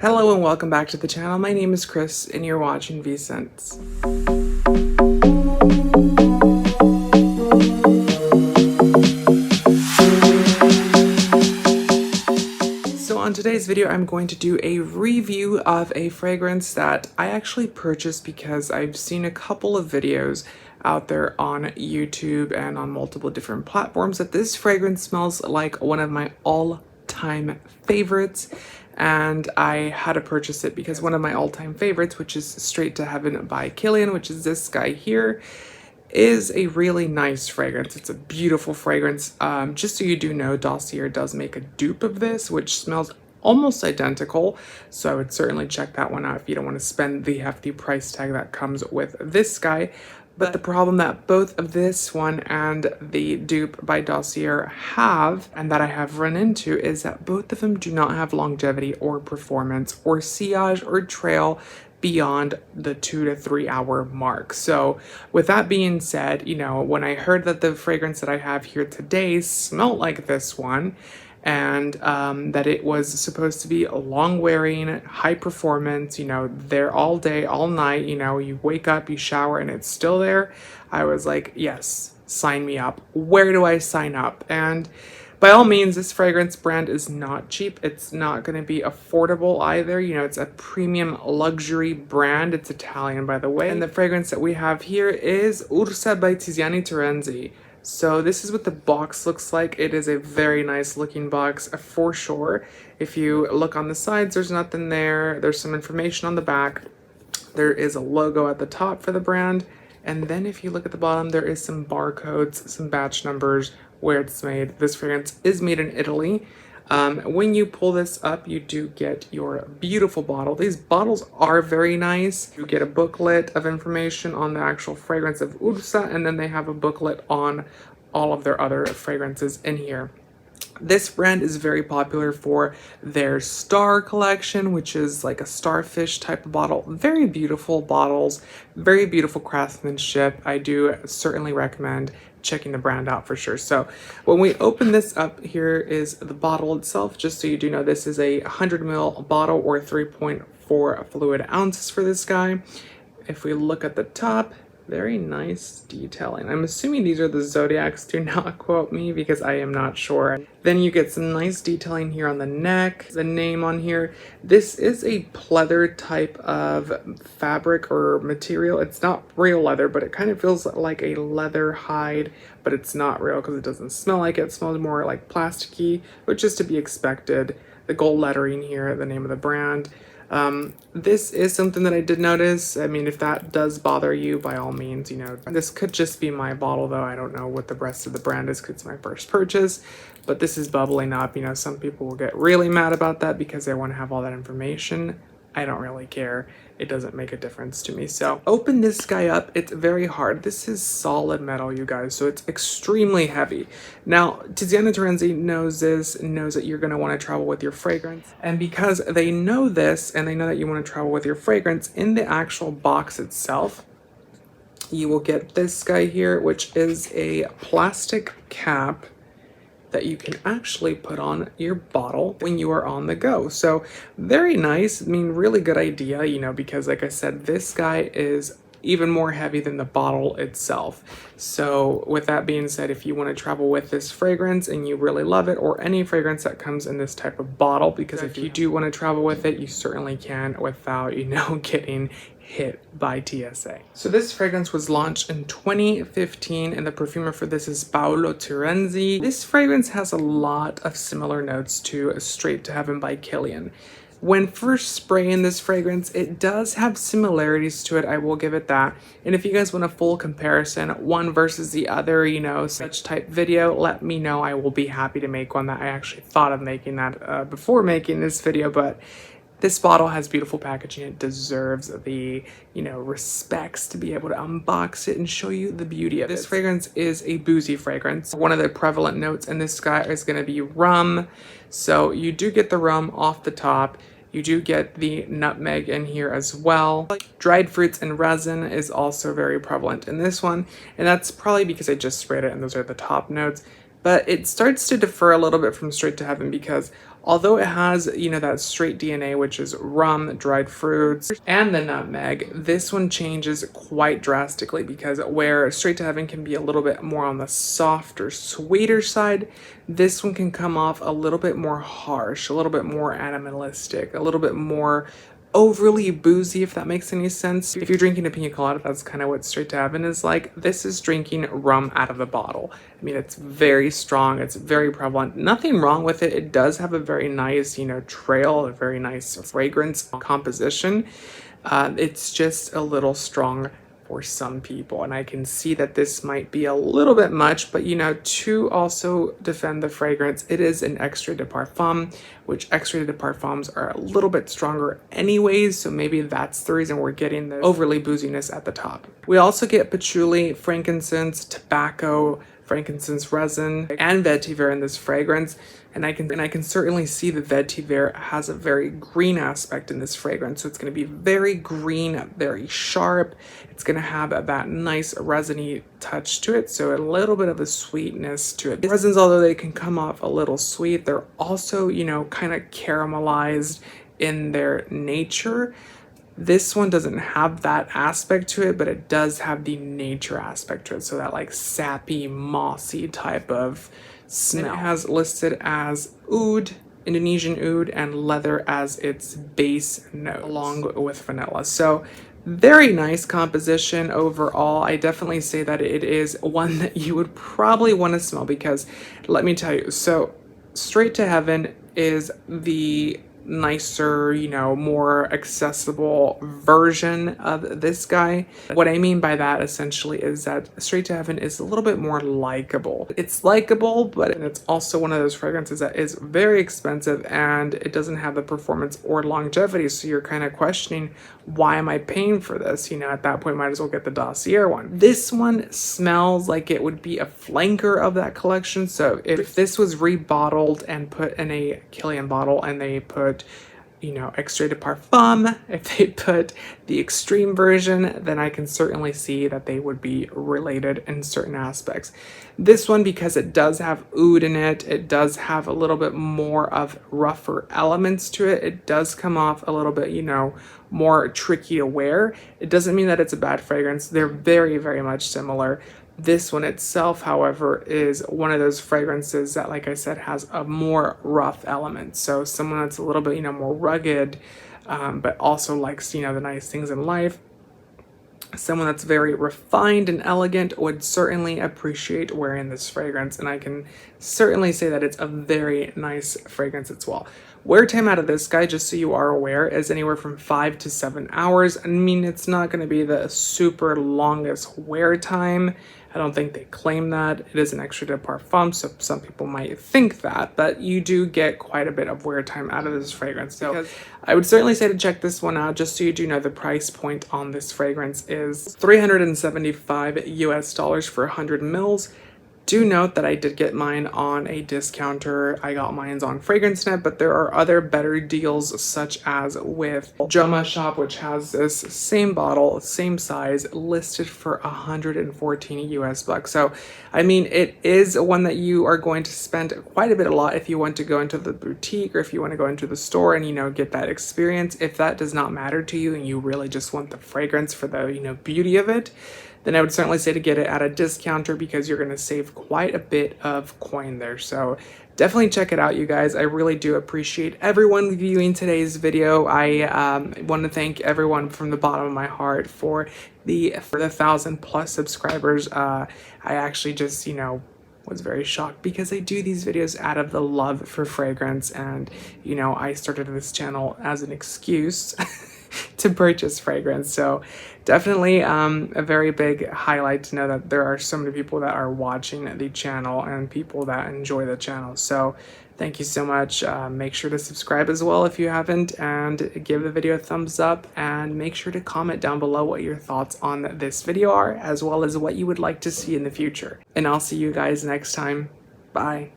Hello and welcome back to the channel. My name is Chris and you're watching Vecents. So on today's video, I'm going to do a review of a fragrance that I actually purchased because I've seen a couple of videos out there on YouTube and on multiple different platforms that this fragrance smells like one of my all-time favorites. And I had to purchase it because one of my all-time favorites, which is Straight to Heaven by Kilian, which is this guy here, is a really nice fragrance. It's a beautiful fragrance. Just so you do know, Dossier does make a dupe of this, which smells almost identical. So I would certainly check that one out if you don't want to spend the hefty price tag that comes with this guy. But the problem that both of this one and the dupe by Dossier have, and that I have run into, is that both of them do not have longevity or performance or sillage or trail beyond the 2 to 3 hour mark. So with that being said, you know, when I heard that the fragrance that I have here today smelled like this one, and that it was supposed to be a long wearing, high performance, you know, there all day, all night, you know, you wake up, you shower and it's still there, I was like, yes, sign me up. Where do I sign up? And by all means, this fragrance brand is not cheap. It's not going to be affordable either. You know, it's a premium luxury brand. It's Italian, by the way. And the fragrance that we have here is Ursa by Tiziana Terenzi. So this is what the box looks like. It is a very nice looking box for sure. If you look on the sides, there's nothing there. There's some information on the back. There is a logo at the top for the brand. And then if you look at the bottom, there is some barcodes, some batch numbers, where it's made. This fragrance is made in Italy. When you pull this up, you do get your beautiful bottle. These bottles are very nice. You get a booklet of information on the actual fragrance of Ursa, and then they have a booklet on all of their other fragrances in here. This brand is very popular for their Star collection, which is like a starfish type of bottle. Very beautiful bottles, very beautiful craftsmanship. I do certainly recommend checking the brand out for sure. So when we open this up, here is the bottle itself. Just so you do know, this is a 100 ml bottle or 3.4 fluid ounces for this guy. If we look at the top, very nice detailing. I'm assuming these are the zodiacs. Do not quote me because I am not sure. Then you get some nice detailing here on the neck, the name on here. This is a pleather type of fabric or material. It's not real leather, but it kind of feels like a leather hide, but it's not real because it doesn't smell like it. It smells more like plasticky, which is to be expected. The gold lettering here, the name of the brand. This is something that I did notice. I mean, if that does bother you, by all means, you know, this could just be my bottle though. I don't know what the rest of the brand is because it's my first purchase, but this is bubbling up. You know, some people will get really mad about that because they want to have all that information. I don't really care. It doesn't make a difference to me. So open this guy up. It's very hard. This is solid metal, you guys. So it's extremely heavy. Now, Tiziana Terenzi knows this, knows that you're going to want to travel with your fragrance. And because they know this and they know that you want to travel with your fragrance, in the actual box itself, you will get this guy here, which is a plastic cap that you can actually put on your bottle when you are on the go. So very nice. I mean, really good idea, you know, because like I said, this guy is even more heavy than the bottle itself. So with that being said, if you want to travel with this fragrance and you really love it, or any fragrance that comes in this type of bottle, because if you do want to travel with it, you certainly can without, you know, getting hit by TSA. So this fragrance was launched in 2015 and the perfumer for this is Paolo Terenzi. This fragrance has a lot of similar notes to Straight to Heaven by Kilian. When first spraying this fragrance, it does have similarities to it, I will give it that. And if you guys want a full comparison, one versus the other, you know, such type video, let me know. I will be happy to make one. That I actually thought of making that before making this video, but this bottle has beautiful packaging. It deserves the, you know, respects to be able to unbox it and show you the beauty of it. This fragrance is a boozy fragrance. One of the prevalent notes in this guy is going to be rum. So you do get the rum off the top. You do get the nutmeg in here as well. Dried fruits and resin is also very prevalent in this one. And that's probably because I just sprayed it and those are the top notes. But it starts to differ a little bit from Straight to Heaven because Although it has, that straight DNA, which is rum, dried fruits, and the nutmeg, this one changes quite drastically, because where Straight to Heaven can be a little bit more on the softer, sweeter side, this one can come off a little bit more harsh, a little bit more animalistic, a little bit more overly boozy, if that makes any sense. If you're drinking a pina colada, that's kind of what Straight to Heaven is like. This is drinking rum out of the bottle. I mean, it's very strong, it's very prevalent. Nothing wrong with it. It does have a very nice, trail, a very nice fragrance composition. It's just a little strong for some people, and I can see that this might be a little bit much, but to also defend the fragrance, it is an extrait de parfum, which extrait de parfums are a little bit stronger anyways, so maybe that's the reason we're getting the overly booziness at the top. We also get patchouli, frankincense, tobacco, frankincense resin, and vetiver in this fragrance. And I can certainly see the vetiver has a very green aspect in this fragrance. So it's going to be very green, very sharp. It's going to have that nice resiny touch to it. So a little bit of a sweetness to it. Resins, although they can come off a little sweet, they're also, kind of caramelized in their nature. This one doesn't have that aspect to it, but it does have the nature aspect to it. So that like sappy, mossy type of smell. It has listed as oud, Indonesian oud, and leather as its base note, along with vanilla. So very nice composition overall. I definitely say that it is one that you would probably want to smell, because let me tell you, so Straight to Heaven is the nicer, more accessible version of this guy. What I mean by that essentially is that Straight to Heaven is a little bit more likable. It's likable, but it's also one of those fragrances that is very expensive, and it doesn't have the performance or longevity. So you're kind of questioning, why am I paying for this? At that point, might as well get the Dossier one. This one smells like it would be a flanker of that collection. So if this was rebottled and put in a Kilian bottle, and they put extrait de parfum, if they put the extreme version, then I can certainly see that they would be related in certain aspects. This one, because it does have oud in it, it does have a little bit more of rougher elements to it. It does come off a little bit, more tricky to wear. It doesn't mean that it's a bad fragrance. They're very, very much similar. This one itself, however, is one of those fragrances that, like I said, has a more rough element. So someone that's a little bit, more rugged, but also likes, the nice things in life. Someone that's very refined and elegant would certainly appreciate wearing this fragrance. And I can certainly say that it's a very nice fragrance as well. Wear time out of this guy, just so you are aware, is anywhere from 5 to 7 hours. I mean, it's not going to be the super longest wear time. I don't think they claim that. It is an extrait de parfum, so some people might think that, but you do get quite a bit of wear time out of this fragrance. So I would certainly say to check this one out, just so you do know the price point on this fragrance is $375 US for 100 mils. Do note that I did get mine on a discounter. I got mine on FragranceNet, but there are other better deals, such as with Joma Shop, which has this same bottle, same size, listed for 114 US bucks. So, I mean, it is one that you are going to spend quite a lot if you want to go into the boutique, or if you want to go into the store and, get that experience. If that does not matter to you and you really just want the fragrance for the, beauty of it, then I would certainly say to get it at a discounter, because you're going to save quite a bit of coin there. So definitely check it out, you guys. I really do appreciate everyone viewing today's video. I want to thank everyone from the bottom of my heart for the 1,000+ subscribers. I actually just, was very shocked, because I do these videos out of the love for fragrance, and I started this channel as an excuse to purchase fragrance. So definitely a very big highlight to know that there are so many people that are watching the channel and people that enjoy the channel. So thank you so much. Make sure to subscribe as well if you haven't, and give the video a thumbs up, and make sure to comment down below what your thoughts on this video are, as well as what you would like to see in the future. And I'll see you guys next time. Bye.